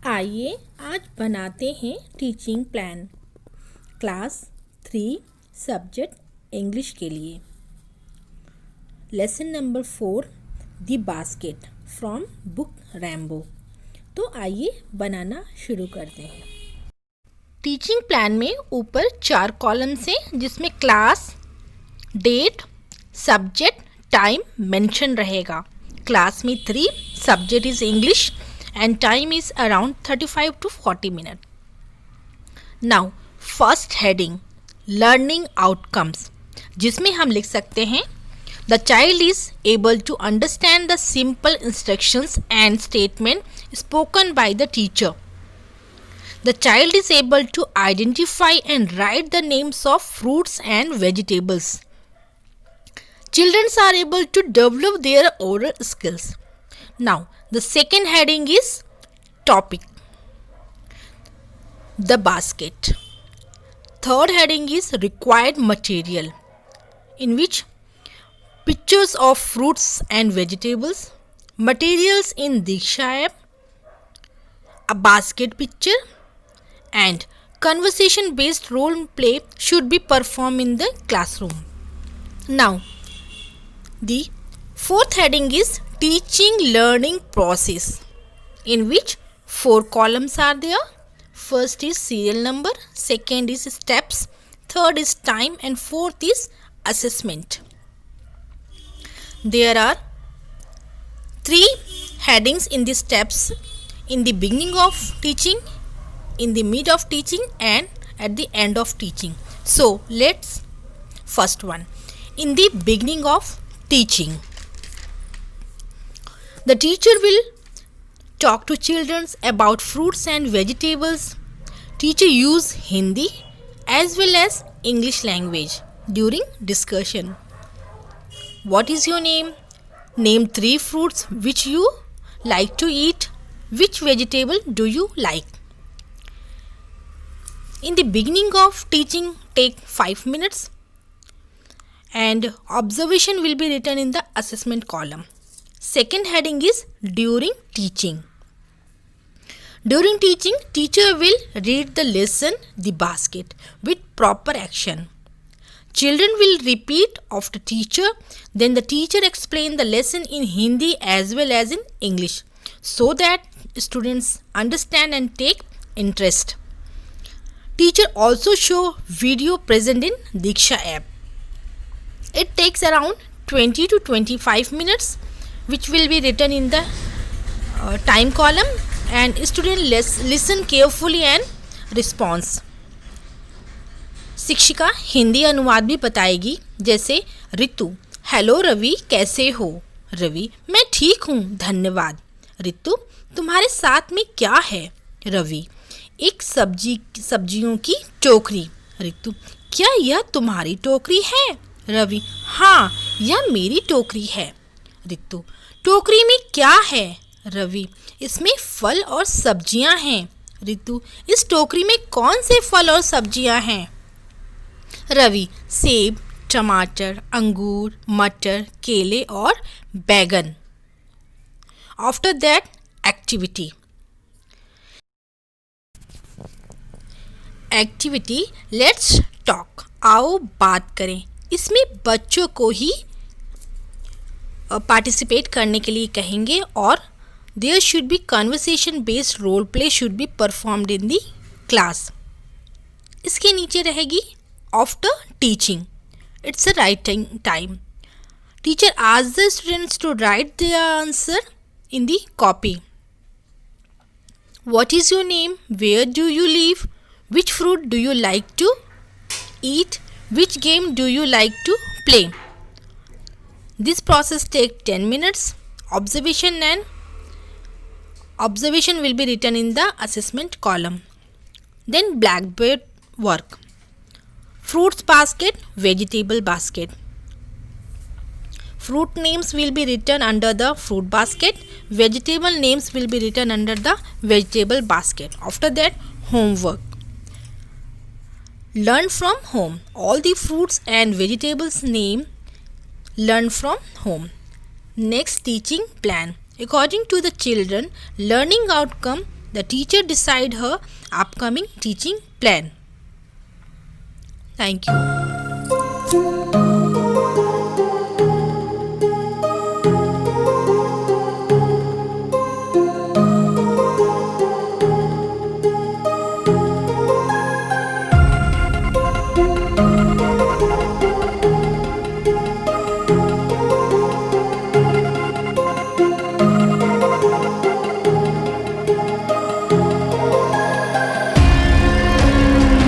आइए आज बनाते हैं teaching plan class 3 subject English के लिए। Lesson number 4 the basket from book Rambo. तो आइए बनाना शुरू करते हैं। टीचिंग प्लान में ऊपर 4 कॉलम्स हैं जिसमें class, date, subject, time mention रहेगा। क्लास में 3, subject is English and time is around 35 to 40 minutes. Now, first heading learning outcomes, जिसमें हम लिख सकते हैं The child is able to understand the simple instructions and statement spoken by the teacher. The child is able to identify and write the names of fruits and vegetables. Children are able to develop their oral skills. Now, the second heading is topic, the basket. Third heading is required material, in which pictures of fruits and vegetables, materials in Diksha app, a basket picture, and conversation based role play should be performed in the classroom. Now, the fourth heading is teaching learning process, in which 4 columns are there. First is serial number, second is steps, third is time, and fourth is assessment. There are 3 headings in the steps: in the beginning of teaching, in the mid of teaching, and at the end of teaching. So let's first one. In the beginning of teaching, the teacher will talk to children about fruits and vegetables. Teacher use Hindi as well as English language during discussion. What is your name? Name 3 fruits which you like to eat. Which vegetable do you like? In the beginning of teaching, take 5 minutes and observation will be written in the assessment column. Second heading is during teaching. During teaching, teacher will read the lesson, the basket, with proper action. Children will repeat after teacher, then the teacher explain the lesson in Hindi as well as in English so that students understand and take interest. Teacher also show video present in Diksha app. It takes around 20 to 25 minutes, which will be written in the time column, and student listen carefully and response. शिक्षिका हिंदी अनुवाद भी बताएगी, जैसे ऋतु, hello Ravi, कैसे हो? रवि, मैं ठीक हूँ, धन्यवाद। ऋतु, तुम्हारे साथ में क्या है? रवि, एक सब्जियों की टोकरी। ऋतु, क्या यह तुम्हारी टोकरी है? रवि, हाँ, यह मेरी टोकरी है। ऋतु, टोकरी में क्या है? रवि, इसमें फल और सब्जियां हैं। ऋतु, इस टोकरी में कौन से फल और सब्जियां हैं? रवि, सेब, टमाटर, अंगूर, मटर, केले और बैगन। After that activity. Activity let's talk, आओ बात करें। इसमें बच्चों को ही पार्टिसिपेट करने के लिए कहेंगे और there should be conversation based role play should be performed in the class. इसके नीचे रहेगी after teaching, it's a writing time. Teacher asks the students to write their answer in the copy. What is your name? Where do you live? Which fruit do you like to eat? Which game do you like to play? This process takes 10 minutes. Observation will be written in the assessment column. Then blackboard work. Fruits basket, vegetable basket. Fruit names will be written under the fruit basket. Vegetable names will be written under the vegetable basket. After that, homework. Learn from home. All the fruits and vegetables name learn from home. Next, teaching plan. According to the children learning outcome, the teacher decide her upcoming teaching plan. Thank you.